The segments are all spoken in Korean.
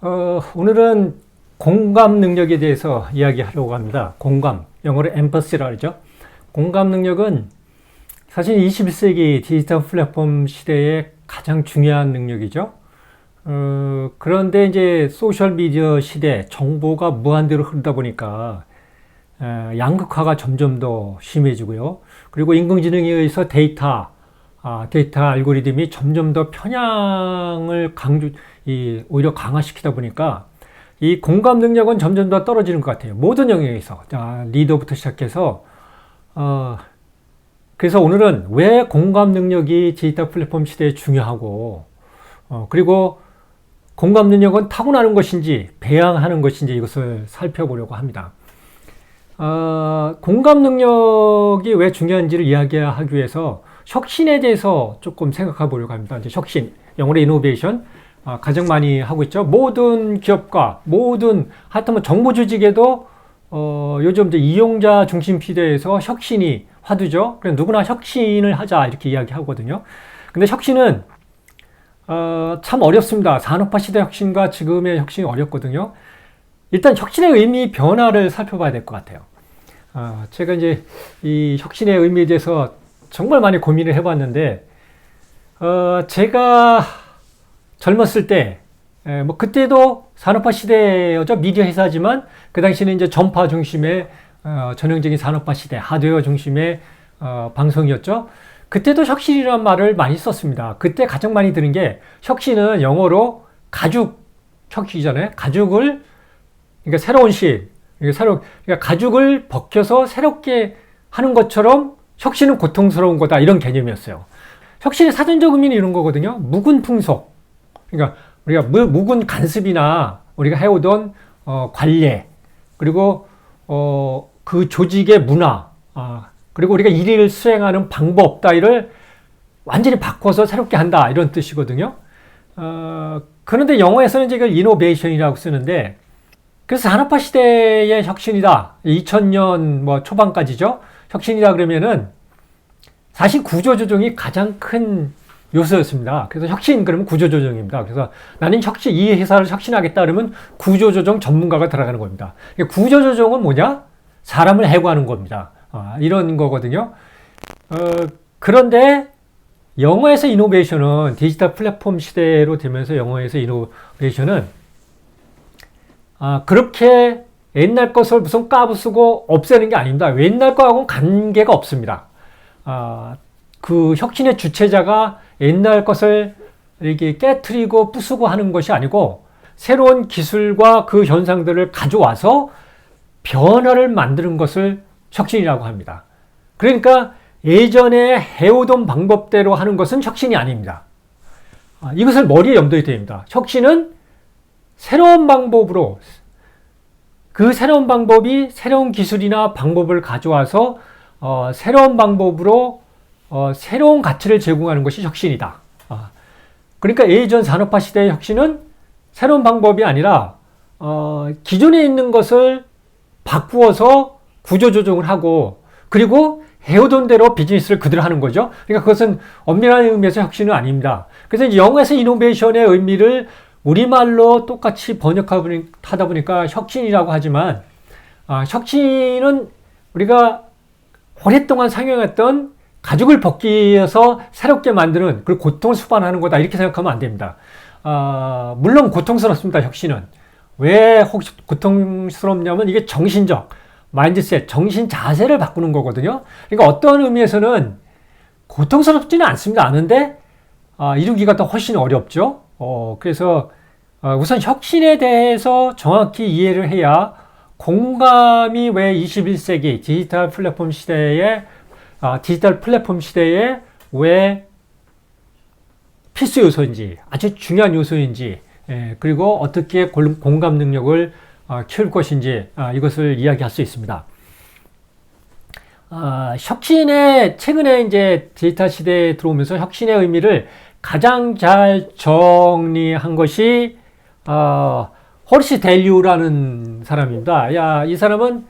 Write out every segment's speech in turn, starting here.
오늘은 공감 능력에 대해서 이야기하려고 합니다. 공감, 영어로 empathy라 그러죠. 공감 능력은 사실 21세기 디지털 플랫폼 시대의 가장 중요한 능력이죠. 그런데 이제 소셜미디어 시대, 정보가 무한대로 흐르다 보니까 양극화가 점점 더 심해지고요. 그리고 인공지능에 의해서 데이터 알고리즘이 점점 더 편향을 오히려 강화시키다 보니까 이 공감 능력은 점점 더 떨어지는 것 같아요. 모든 영역에서. 리더부터 시작해서, 그래서 오늘은 왜 공감 능력이 디지털 플랫폼 시대에 중요하고, 그리고 공감 능력은 타고나는 것인지, 배양하는 것인지 이것을 살펴보려고 합니다. 공감 능력이 왜 중요한지를 이야기하기 위해서 혁신에 대해서 조금 생각해 보려고 합니다. 이제 혁신, 영어로 이노베이션, 가장 많이 하고 있죠. 모든 기업과 하여튼 정보 조직에도 요즘 이제 이용자 중심 시대에서 혁신이 화두죠. 그래서 누구나 혁신을 하자 이렇게 이야기하거든요. 근데 혁신은 참 어렵습니다. 산업화 시대 혁신과 지금의 혁신이 어렵거든요. 일단 혁신의 의미 변화를 살펴봐야 될 것 같아요. 제가 이제 이 혁신의 의미에 대해서 정말 많이 고민을 해봤는데, 제가 젊었을 때, 그때도 산업화 시대였죠. 미디어 회사지만, 그 당시에는 이제 전파 중심의, 전형적인 산업화 시대, 하드웨어 중심의, 방송이었죠. 그때도 혁신이라는 말을 많이 썼습니다. 그때 가장 많이 들은 게, 혁신은 영어로 가죽 혁신이잖아요. 그러니까 새로운 그러니까 가죽을 벗겨서 새롭게 하는 것처럼 혁신은 고통스러운 거다. 이런 개념이었어요. 혁신의 사전적 의미는 이런 거거든요. 묵은 풍속. 그러니까 우리가 묵은 관습이나 우리가 해오던 관례, 그리고 그 조직의 문화, 그리고 우리가 일을 수행하는 방법 따위를 완전히 바꿔서 새롭게 한다. 이런 뜻이거든요. 그런데 영어에서는 이제 이걸 이노베이션이라고 쓰는데, 그래서 산업화 시대의 혁신이다. 2000년 초반까지죠. 혁신이다 그러면은 사실 구조조정이 가장 큰 요소였습니다. 그래서 혁신 그러면 구조조정입니다. 그래서 나는 이 회사를 혁신하겠다 그러면 구조조정 전문가가 들어가는 겁니다. 구조조정은 뭐냐? 사람을 해고하는 겁니다. 이런 거거든요. 그런데 영어에서 이노베이션은 디지털 플랫폼 시대로 되면서 영어에서 이노베이션은 그렇게 옛날 것을 무슨 까부쓰고 없애는 게 아닙니다. 옛날 거하고는 관계가 없습니다. 그 혁신의 주체자가 옛날 것을 이렇게 깨트리고 부수고 하는 것이 아니고 새로운 기술과 그 현상들을 가져와서 변화를 만드는 것을 혁신이라고 합니다. 그러니까 예전에 해오던 방법대로 하는 것은 혁신이 아닙니다. 이것을 머리에 염두에 둬야 됩니다. 혁신은 새로운 방법으로, 그 새로운 방법이 새로운 기술이나 방법을 가져와서 새로운 방법으로 새로운 가치를 제공하는 것이 혁신이다. 그러니까 예전 산업화 시대의 혁신은 새로운 방법이 아니라 기존에 있는 것을 바꾸어서 구조조정을 하고, 그리고 해오던 대로 비즈니스를 그대로 하는 거죠. 그러니까 그것은 엄밀한 의미에서 혁신은 아닙니다. 그래서 이제 영어에서 이노베이션의 의미를 우리말로 똑같이 번역하다 보니까 혁신이라고 하지만, 혁신은 우리가 오랫동안 상용했던 가죽을 벗기서 새롭게 만드는, 그리고 고통을 수반하는 거다. 이렇게 생각하면 안 됩니다. 물론 고통스럽습니다. 혁신은. 왜 혹시 고통스럽냐면 이게 정신적, 마인드셋, 정신 자세를 바꾸는 거거든요. 그러니까 어떤 의미에서는 고통스럽지는 않습니다. 않은데, 이루기가 더 훨씬 어렵죠. 그래서 우선 혁신에 대해서 정확히 이해를 해야 공감이 왜 21세기 디지털 플랫폼 시대에 왜 필수 요소인지, 아주 중요한 요소인지, 그리고 어떻게 공감 능력을 키울 것인지, 이것을 이야기할 수 있습니다. 최근에 이제 디지털 시대에 들어오면서 혁신의 의미를 가장 잘 정리한 것이 호리시 델류라는 사람입니다. 이 사람은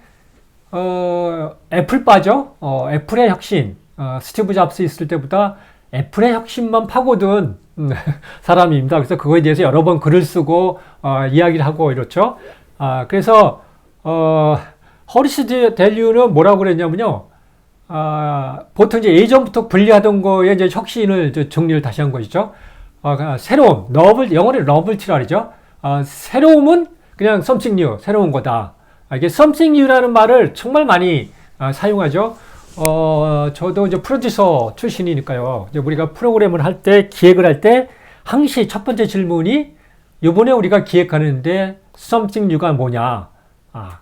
애플바죠. 애플의 혁신, 스티브 잡스 있을 때보다 애플의 혁신만 파고든 사람입니다. 그래서 그거에 대해서 여러 번 글을 쓰고 이야기를 하고 이렇죠. 그래서 허리스 델류는 뭐라고 그랬냐면요. 보통 이제 예전부터 분리하던 거에 이제 혁신을 정리를 다시 한 것이죠. 새로움, 영어로 너블티라 그러죠. 새로움은 그냥 something new, 새로운 거다. 이게 something new라는 말을 정말 많이 사용하죠. 저도 이제 프로듀서 출신이니까요. 이제 우리가 프로그램을 할 때, 기획을 할 때, 항시 첫 번째 질문이, 요번에 우리가 기획하는데, something new가 뭐냐?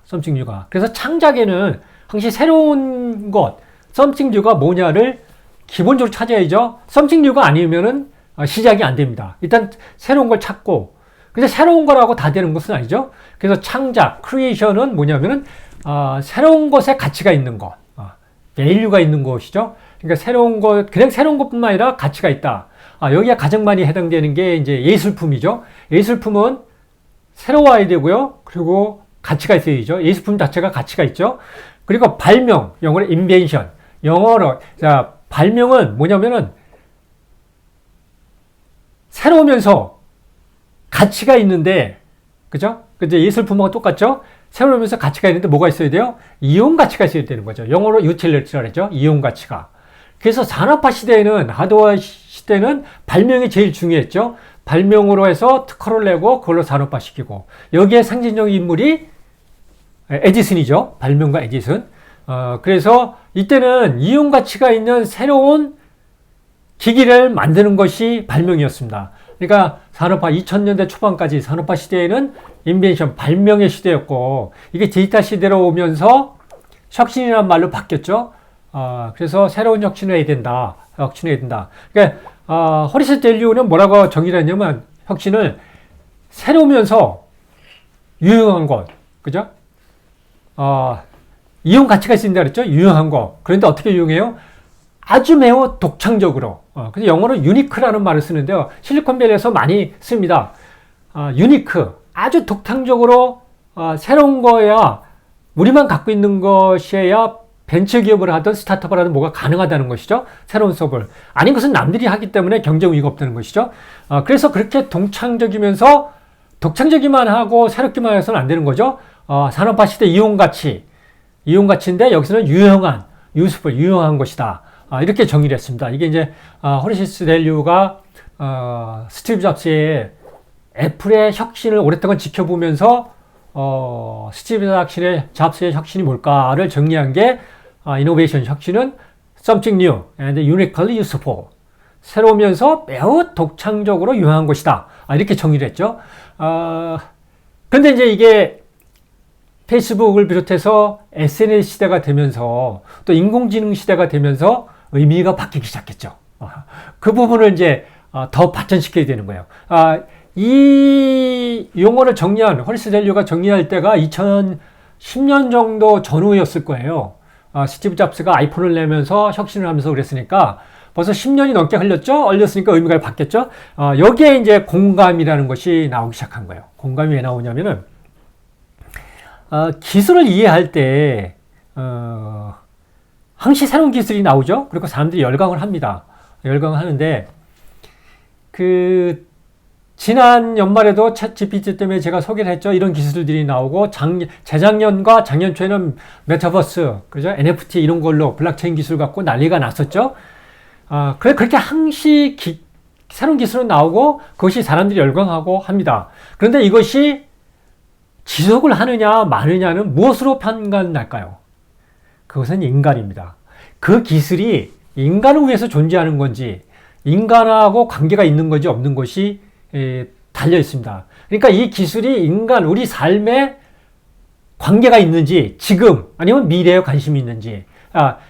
something new가. 그래서 창작에는 항시 새로운 것, something new가 뭐냐를 기본적으로 찾아야죠. something new가 아니면은 시작이 안 됩니다. 일단 새로운 걸 찾고, 근데 새로운 거라고 다 되는 것은 아니죠. 그래서 창작, creation은 뭐냐면은, 새로운 것에 가치가 있는 것, 밸류가 있는 것이죠. 그러니까 새로운 것, 그냥 새로운 것뿐만 아니라 가치가 있다. 여기에 가장 많이 해당되는 게 이제 예술품이죠. 예술품은 새로워야 되고요. 그리고 가치가 있어야죠. 예술품 자체가 가치가 있죠. 그리고 발명, 영어로 invention. 영어로, 자, 발명은 뭐냐면은 새로우면서 가치가 있는데, 그죠? 근데 예술품하고 똑같죠? 새로우면서 가치가 있는데 뭐가 있어야 돼요? 이용 가치가 있어야 되는 거죠. 영어로 utility라고 그러죠. 이용 가치가. 그래서 산업화 시대에는, 하드웨어 시대는 발명이 제일 중요했죠. 발명으로 해서 특허를 내고 그걸로 산업화 시키고. 여기에 상징적 인물이 에디슨이죠. 발명가 에디슨. 그래서 이때는 이용 가치가 있는 새로운 기기를 만드는 것이 발명이었습니다. 그러니까 산업화 2000년대 초반까지 산업화 시대에는 인벤션, 발명의 시대였고, 이게 디지털 시대로 오면서 혁신이라는 말로 바뀌었죠. 그래서 새로운 혁신을 해야 된다. 혁신해야 된다. 그러니까 허리스 델류는 뭐라고 정의를 했냐면, 혁신을 새로우면서 유용한 것, 그죠? 이용 가치가 있습니다. 그랬죠? 유용한 거. 그런데 어떻게 유용해요? 아주 매우 독창적으로. 그래서 영어로 유니크라는 말을 쓰는데요. 실리콘밸리에서 많이 씁니다. 유니크. 아주 독창적으로 새로운 거야, 우리만 갖고 있는 것이어야 벤처기업을 하든 스타트업을 하든 뭐가 가능하다는 것이죠. 새로운 수업을. 아닌 것은 남들이 하기 때문에 경쟁 우위가 없다는 것이죠. 그래서 그렇게 독창적이면서 독창적이만 하고 새롭기만 해서는 안 되는 거죠. 산업화 시대 이용가치인데 여기서는 유용한, 유용한 것이다. 이렇게 정의를 했습니다. 이게 이제 허리스 델류가 스티브 잡스의 애플의 혁신을 오랫동안 지켜보면서 스티브 잡스의 혁신이 뭘까를 정리한 게 이노베이션 혁신은 something new and uniquely useful. 새로우면서 매우 독창적으로 유용한 것이다. 이렇게 정의를 했죠. 근데 이제 이게 페이스북을 비롯해서 SNS 시대가 되면서 또 인공지능 시대가 되면서 의미가 바뀌기 시작했죠. 그 부분을 이제 더 발전시켜야 되는 거예요. 이 용어를 정리한, 허리스 델류가 정리할 때가 2010년 정도 전후였을 거예요. 스티브 잡스가 아이폰을 내면서 혁신을 하면서 그랬으니까 벌써 10년이 넘게 흘렸으니까 의미가 바뀌었죠. 여기에 이제 공감이라는 것이 나오기 시작한 거예요. 공감이 왜 나오냐면은, 기술을 이해할 때, 항시 새로운 기술이 나오죠? 그리고 사람들이 열광을 합니다. 열광을 하는데, 지난 연말에도 챗 GPT 때문에 제가 소개를 했죠. 이런 기술들이 나오고, 재작년과 작년 초에는 메타버스, 그죠? NFT 이런 걸로 블록체인 기술 갖고 난리가 났었죠. 그렇게 항시 새로운 기술은 나오고, 그것이 사람들이 열광하고 합니다. 그런데 이것이 지속을 하느냐, 마느냐는 무엇으로 판단할까요? 그것은 인간입니다. 그 기술이 인간을 위해서 존재하는 건지, 인간하고 관계가 있는 건지 없는 것이 달려 있습니다. 그러니까 이 기술이 우리 삶에 관계가 있는지, 지금, 아니면 미래에 관심이 있는지,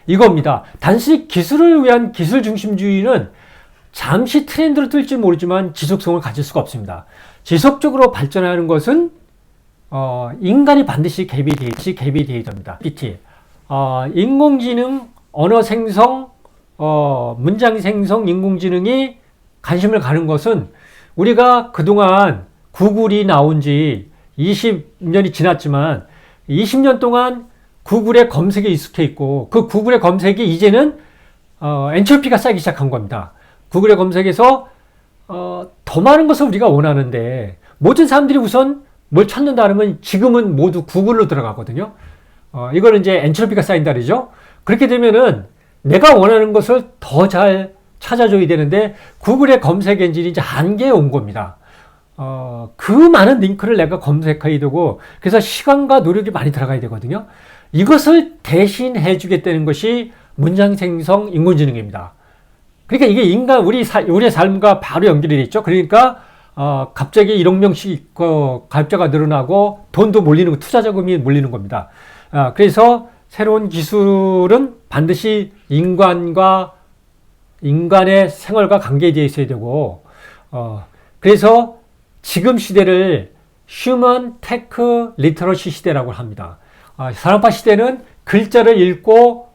이겁니다. 단순히 기술을 위한 기술 중심주의는 잠시 트렌드를 뜰지 모르지만 지속성을 가질 수가 없습니다. 지속적으로 발전하는 것은 인간이 반드시 개입이 되어야 됩니다. PT. 인공지능, 언어 생성, 문장 생성, 인공지능이 관심을 가는 것은 우리가 그동안 구글이 나온 지 20년이 지났지만 20년 동안 구글의 검색에 익숙해 있고 그 구글의 검색이 이제는 엔트로피가 쌓이기 시작한 겁니다. 구글의 검색에서 더 많은 것을 우리가 원하는데 모든 사람들이 우선 뭘 찾는다 하면 지금은 모두 구글로 들어가거든요. 이거는 이제 엔트로피가 쌓인다 그러죠. 그렇게 되면은 내가 원하는 것을 더 잘 찾아줘야 되는데 구글의 검색 엔진이 이제 한계에 온 겁니다. 그 많은 링크를 내가 검색해야 되고 그래서 시간과 노력이 많이 들어가야 되거든요. 이것을 대신해 주겠다는 것이 문장 생성 인공지능입니다. 그러니까 이게 우리의 삶과 바로 연결이 돼 있죠. 그러니까 갑자기 1억 명씩 가입자가 늘어나고 돈도 몰리는 투자 자금이 몰리는 겁니다. 그래서 새로운 기술은 반드시 인간의 생활과 관계되어 있어야 되고 그래서 지금 시대를 휴먼 테크 리터러시 시대라고 합니다. 산업화 시대는 글자를 읽고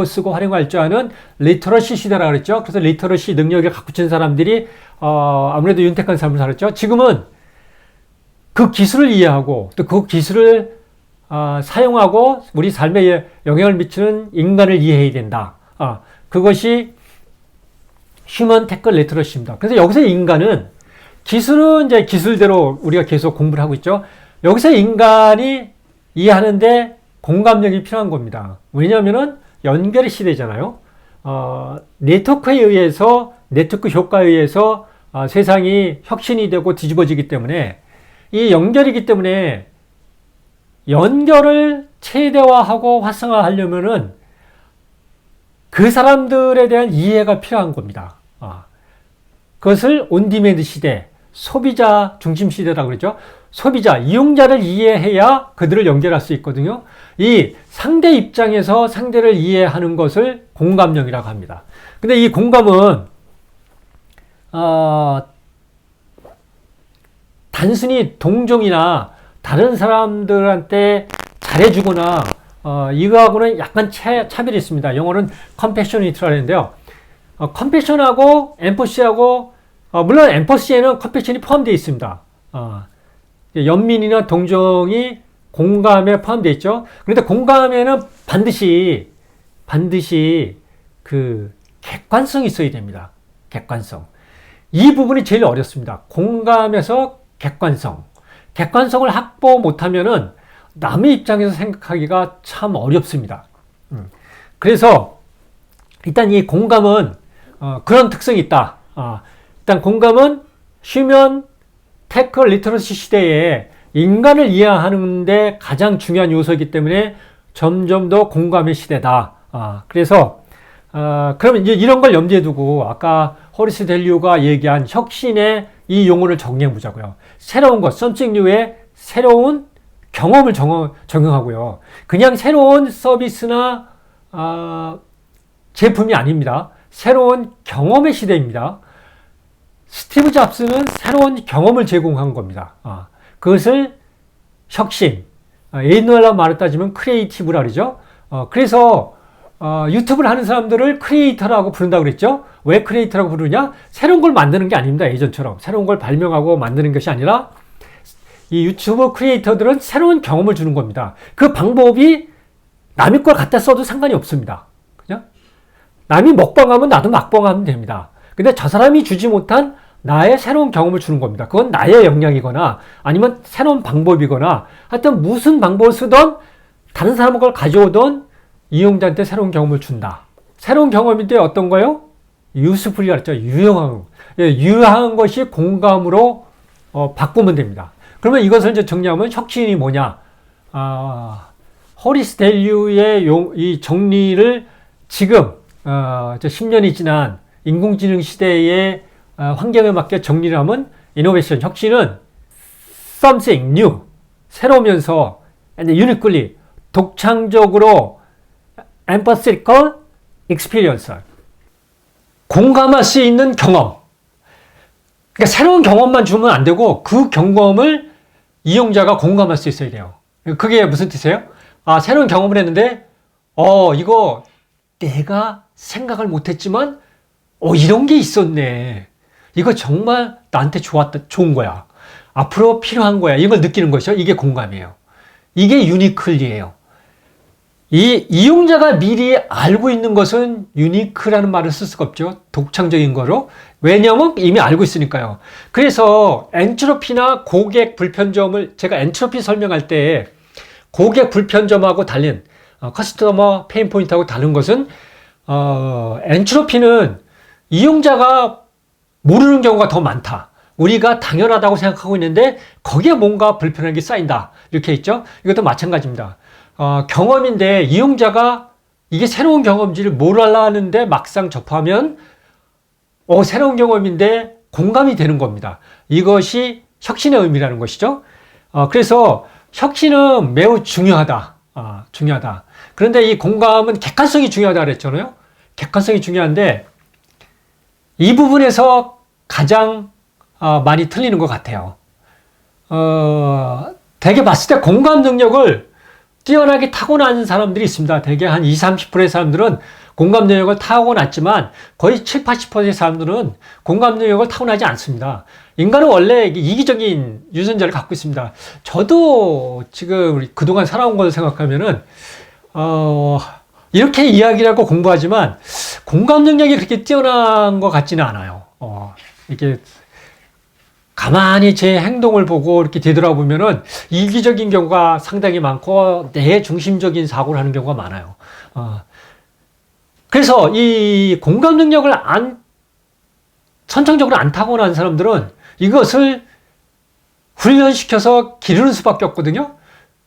쓰고 활용할 줄 아는 리터러시 시대라고 그랬죠. 그래서 리터러시 능력을 갖춘 사람들이 아무래도 윤택한 삶을 살았죠. 지금은 그 기술을 이해하고 또 그 기술을 사용하고 우리 삶에 영향을 미치는 인간을 이해해야 된다. 그것이 휴먼 테크 리터러시입니다. 그래서 여기서 인간은 기술은 이제 기술대로 우리가 계속 공부를 하고 있죠. 여기서 인간이 이해하는데 공감력이 필요한 겁니다. 왜냐하면은 연결의 시대잖아요. 네트워크 효과에 의해서 세상이 혁신이 되고 뒤집어지기 때문에 이 연결이기 때문에 연결을 최대화하고 활성화하려면은 그 사람들에 대한 이해가 필요한 겁니다. 그것을 온디맨드 시대, 소비자 중심 시대라고 그러죠. 이용자를 이해해야 그들을 연결할 수 있거든요. 이 상대 입장에서 상대를 이해하는 것을 공감력이라고 합니다. 근데 이 공감은 단순히 동종이나 다른 사람들한테 잘해주거나 이거하고는 약간 차별이 있습니다. 영어는 compassionate라고 하는데요. 컴패션하고 엠퍼시하고 물론 엠퍼시에는 컴패션이 포함되어 있습니다. 연민이나 동정이 공감에 포함되어 있죠. 그런데 공감에는 반드시 그 객관성이 있어야 됩니다. 객관성. 이 부분이 제일 어렵습니다. 공감에서 객관성을 확보 못하면은 남의 입장에서 생각하기가 참 어렵습니다. 그래서 일단 이 공감은 그런 특성이 있다. 일단 공감은 휴먼 테크 리터러시 시대에 인간을 이해하는데 가장 중요한 요소이기 때문에 점점 더 공감의 시대다. 그래서 그러면 이제 이런 걸 염두에 두고 아까 호리스 델류가 얘기한 혁신의 이 용어를 정리해 보자고요. 새로운 것, something new의 새로운 경험을 적용하고요. 그냥 새로운 서비스나 제품이 아닙니다. 새로운 경험의 시대입니다. 스티브 잡스는 새로운 경험을 제공한 겁니다. 그것을 혁신, 옛날로 말을 따지면 크리에이티브라 그러죠. 그래서 유튜브를 하는 사람들을 크리에이터라고 부른다고 그랬죠. 왜 크리에이터라고 부르냐? 새로운 걸 만드는 게 아닙니다. 예전처럼 새로운 걸 발명하고 만드는 것이 아니라 이 유튜브 크리에이터들은 새로운 경험을 주는 겁니다. 그 방법이 남의 걸 갖다 써도 상관이 없습니다. 그죠? 남이 먹방하면 나도 먹방하면 됩니다. 근데 저 사람이 주지 못한 나의 새로운 경험을 주는 겁니다. 그건 나의 역량이거나 아니면 새로운 방법이거나 하여튼 무슨 방법을 쓰던 다른 사람 걸 가져오던 이용자한테 새로운 경험을 준다. 새로운 경험인데 어떤 거요? 유스풀이라 했죠. 유효한 것이 공감으로 바꾸면 됩니다. 그러면 이것을 이제 정리하면 혁신이 뭐냐? 호리스 델류의 이 정리를 지금 10년이 지난 인공지능 시대의 환경에 맞게 정리를 하면 이노베이션, 혁신은 something new, 새로우면서 and uniquely, 독창적으로 empathical experience, 공감할 수 있는 경험. 그러니까 새로운 경험만 주면 안 되고 그 경험을 이용자가 공감할 수 있어야 돼요. 그게 무슨 뜻이에요? 새로운 경험을 했는데 이거 내가 생각을 못했지만 이런 게 있었네. 이거 정말 나한테 좋은 거야. 앞으로 필요한 거야. 이걸 느끼는 것이죠. 이게 공감이에요. 이게 유니클리예요. 이 이용자가 미리 알고 있는 것은 유니크라는 말을 쓸 수가 없죠. 독창적인 거로. 왜냐하면 이미 알고 있으니까요. 그래서 엔트로피나 고객 불편점을 제가 엔트로피 설명할 때 고객 불편점하고 다른 커스터머 페인 포인트하고 다른 것은 엔트로피는 이용자가 모르는 경우가 더 많다. 우리가 당연하다고 생각하고 있는데 거기에 뭔가 불편한 게 쌓인다. 이렇게 있죠. 이것도 마찬가지입니다. 경험인데 이용자가 이게 새로운 경험지를 몰라하는데 막상 접하면 새로운 경험인데 공감이 되는 겁니다. 이것이 혁신의 의미라는 것이죠. 그래서 혁신은 매우 중요하다. 중요하다. 그런데 이 공감은 객관성이 중요하다 그랬잖아요. 객관성이 중요한데 이 부분에서 가장 많이 틀리는 것 같아요. 대개 봤을 때 공감 능력을 뛰어나게 타고난 사람들이 있습니다. 대개 한 20, 30%의 사람들은 공감 능력을 타고났지만 거의 7, 80%의 사람들은 공감 능력을 타고나지 않습니다. 인간은 원래 이기적인 유전자를 갖고 있습니다. 저도 지금 그동안 살아온 것을 생각하면은 이렇게 이야기를 하고 공부하지만 공감 능력이 그렇게 뛰어난 것 같지는 않아요. 이게 가만히 제 행동을 보고 이렇게 되돌아보면은 이기적인 경우가 상당히 많고 내 중심적인 사고를 하는 경우가 많아요. 그래서 이 공감 능력을 선천적으로 안 타고난 사람들은 이것을 훈련시켜서 기르는 수밖에 없거든요.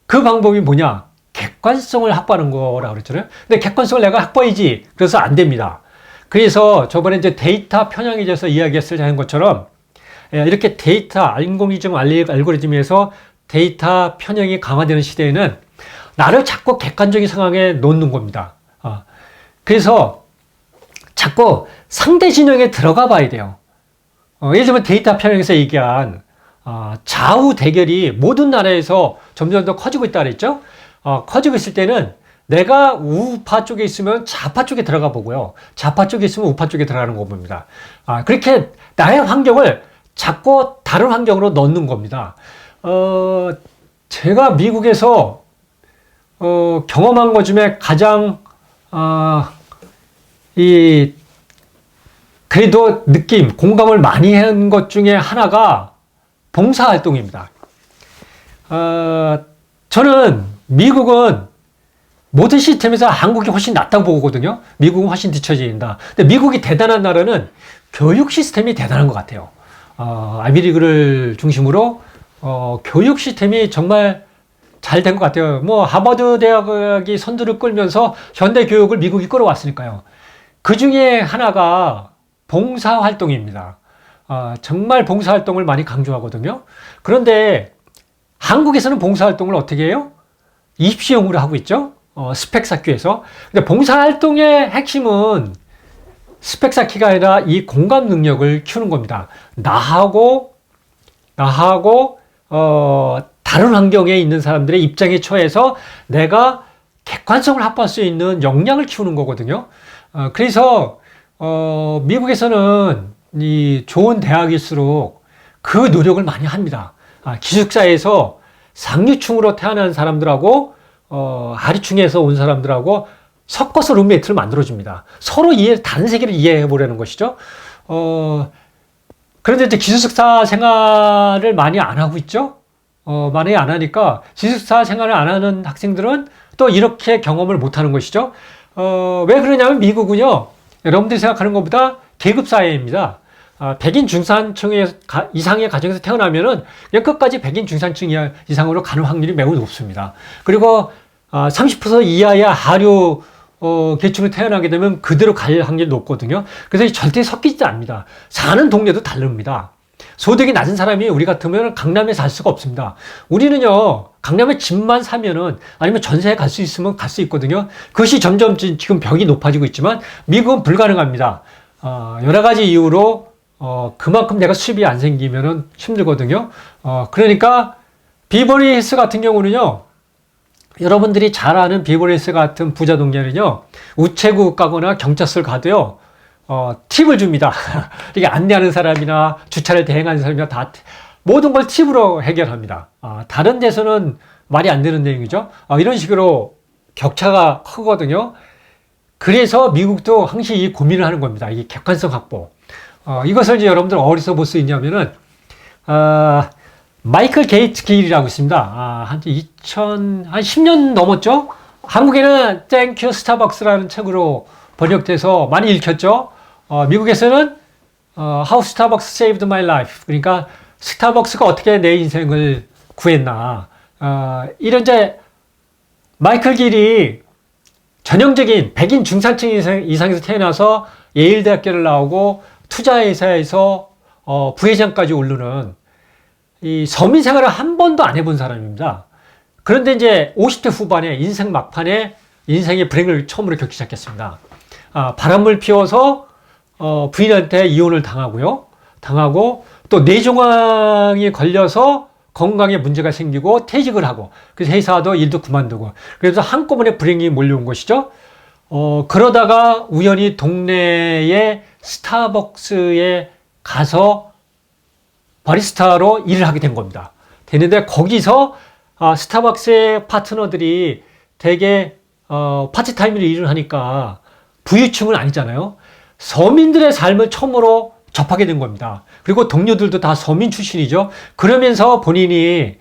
그 방법이 뭐냐? 객관성을 확보하는 거라고 그랬잖아요. 근데 객관성을 내가 확보해야지. 그래서 안 됩니다. 그래서 저번에 이제 데이터 편향에 대해서 이야기했을 때 하는 것처럼 이렇게 데이터, 인공지능 알고리즘에서 데이터 편향이 강화되는 시대에는 나를 자꾸 객관적인 상황에 놓는 겁니다. 그래서 자꾸 상대 진영에 들어가 봐야 돼요. 예를 들면 데이터 편향에서 얘기한 좌우 대결이 모든 나라에서 점점 더 커지고 있다 그랬죠? 커지고 있을 때는 내가 우파 쪽에 있으면 좌파 쪽에 들어가 보고요. 좌파 쪽에 있으면 우파 쪽에 들어가는 거 봅니다. 그렇게 나의 환경을 자꾸 다른 환경으로 넣는 겁니다. 제가 미국에서 경험한 것 중에 가장 그래도 공감을 많이 한 것 중에 하나가 봉사활동입니다. 저는 미국은 모든 시스템에서 한국이 훨씬 낫다고 보거든요. 미국은 훨씬 뒤처진다. 근데 미국이 대단한 나라는 교육 시스템이 대단한 것 같아요. 아이비리그를 중심으로 교육 시스템이 정말 잘 된 것 같아요. 하버드 대학이 선두를 끌면서 현대 교육을 미국이 끌어왔으니까요. 그 중에 하나가 봉사활동입니다. 정말 봉사활동을 많이 강조하거든요. 그런데 한국에서는 봉사활동을 어떻게 해요? 입시용으로 하고 있죠. 스펙 쌓기에서. 근데 봉사활동의 핵심은 스펙 쌓기가 아니라 이 공감 능력을 키우는 겁니다. 나하고 다른 환경에 있는 사람들의 입장에 처해서 내가 객관성을 확보할 수 있는 역량을 키우는 거거든요. 그래서 미국에서는 이 좋은 대학일수록 그 노력을 많이 합니다. 기숙사에서 상류층으로 태어난 사람들하고 하류층에서 온 사람들하고 섞어서 룸메이트를 만들어줍니다. 서로 다른 세계를 이해해 보려는 것이죠. 그런데 이제 기숙사 생활을 많이 안 하고 있죠. 많이 안 하니까 기숙사 생활을 안 하는 학생들은 또 이렇게 경험을 못 하는 것이죠. 왜 그러냐면 미국은요, 여러분들이 생각하는 것보다 계급 사회입니다. 백인 중산층 이상의 가정에서 태어나면은 그냥 끝까지 백인 중산층 이상으로 가는 확률이 매우 높습니다. 그리고 30% 이하의 하류 계층으로 태어나게 되면 그대로 갈 확률이 높거든요. 그래서 절대 섞이지 않습니다. 사는 동네도 다릅니다. 소득이 낮은 사람이 우리 같으면 강남에 살 수가 없습니다. 우리는요, 강남에 집만 사면은 아니면 전세에 갈 수 있으면 갈 수 있거든요. 그것이 점점 지금 벽이 높아지고 있지만 미국은 불가능합니다. 여러 가지 이유로 그만큼 내가 수입이 안 생기면은 힘들거든요. 그러니까 비버리 힐스 같은 경우는요, 여러분들이 잘 아는 비버리 힐스 같은 부자 동네는요, 우체국 가거나 경찰서를 가도요, 팁을 줍니다. 이게 안내하는 사람이나 주차를 대행하는 사람이나 다 모든 걸 팁으로 해결합니다. 다른 데서는 말이 안 되는 내용이죠. 이런 식으로 격차가 크거든요. 그래서 미국도 항상 이 고민을 하는 겁니다. 이 객관성 확보. 이것을 이제 여러분들 어디서 볼 수 있냐면은, 마이클 게이츠 길이라고 있습니다. 한 10년 넘었죠? 한국에는 땡큐 스타벅스라는 책으로 번역돼서 많이 읽혔죠? 미국에서는 How Starbucks Saved My Life. 그러니까 스타벅스가 어떻게 내 인생을 구했나. 이런 이제 마이클 길이 전형적인 백인 중산층 이상에서 태어나서 예일대학교를 나오고 투자회사에서 부회장까지 오르는 이 서민 생활을 한 번도 안 해본 사람입니다. 그런데 이제 50대 후반에 인생 막판에 인생의 불행을 처음으로 겪기 시작했습니다. 바람을 피워서 부인한테 이혼을 당하고 또 뇌종양이 걸려서 건강에 문제가 생기고 퇴직을 하고 그래서 회사도 일도 그만두고 그래서 한꺼번에 불행이 몰려온 것이죠. 그러다가 우연히 동네에 스타벅스에 가서 바리스타로 일을 하게 된 겁니다. 되는데 거기서 스타벅스의 파트너들이 되게 파트타임으로 일을 하니까 부유층은 아니잖아요. 서민들의 삶을 처음으로 접하게 된 겁니다. 그리고 동료들도 다 서민 출신이죠. 그러면서 본인이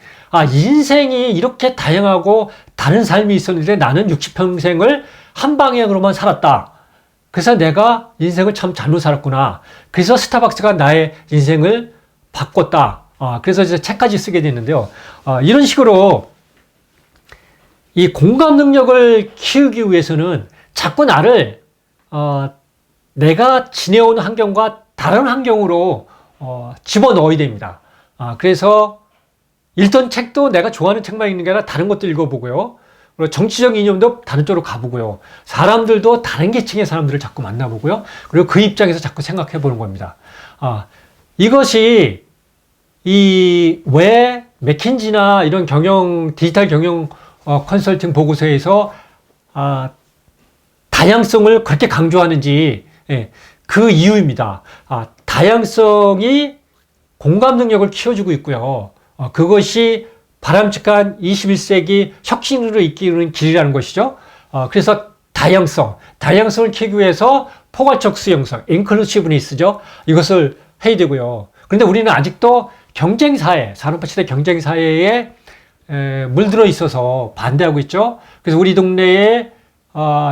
인생이 이렇게 다양하고 다른 삶이 있었는데 나는 60평생을 한 방향으로만 살았다. 그래서 내가 인생을 참 잘못 살았구나. 그래서 스타벅스가 나의 인생을 바꿨다. 그래서 이제 책까지 쓰게 됐는데요. 이런 식으로 이 공감 능력을 키우기 위해서는 자꾸 나를 내가 지내온 환경과 다른 환경으로 집어넣어야 됩니다. 그래서 읽던 책도 내가 좋아하는 책만 읽는 게 아니라 다른 것도 읽어보고요. 그리고 정치적 이념도 다른 쪽으로 가보고요. 사람들도 다른 계층의 사람들을 자꾸 만나보고요. 그리고 그 입장에서 자꾸 생각해 보는 겁니다. 이것이 왜 맥킨지나 이런 디지털 경영 컨설팅 보고서에서 다양성을 그렇게 강조하는지 그 이유입니다. 다양성이 공감 능력을 키워주고 있고요. 그것이 바람직한 21세기 혁신으로 이끄는 길이라는 것이죠. 그래서 다양성을 키우기 위해서 포괄적 수용성, 인클루시브니스죠. 이것을 해야 되고요. 그런데 우리는 아직도 경쟁사회, 산업화 시대 경쟁사회에 물들어 있어서 반대하고 있죠. 그래서 우리 동네에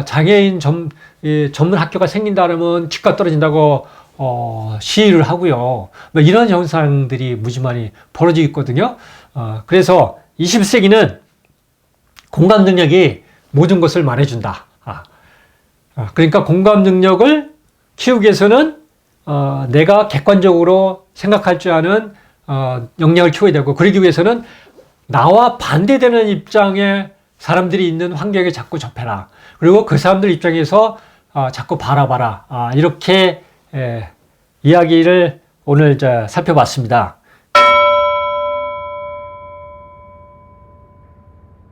장애인 전문 학교가 생긴다면 집값 떨어진다고 시위를 하고요. 뭐 이런 현상들이 무지만이 벌어지고 있거든요. 그래서 21세기는 공감 능력이 모든 것을 말해준다. 그러니까 공감 능력을 키우기 위해서는 내가 객관적으로 생각할 줄 아는 역량을 키워야 되고, 그러기 위해서는 나와 반대되는 입장의 사람들이 있는 환경에 자꾸 접해라. 그리고 그 사람들 입장에서 자꾸 바라봐라. 이렇게 이야기를 오늘 살펴봤습니다.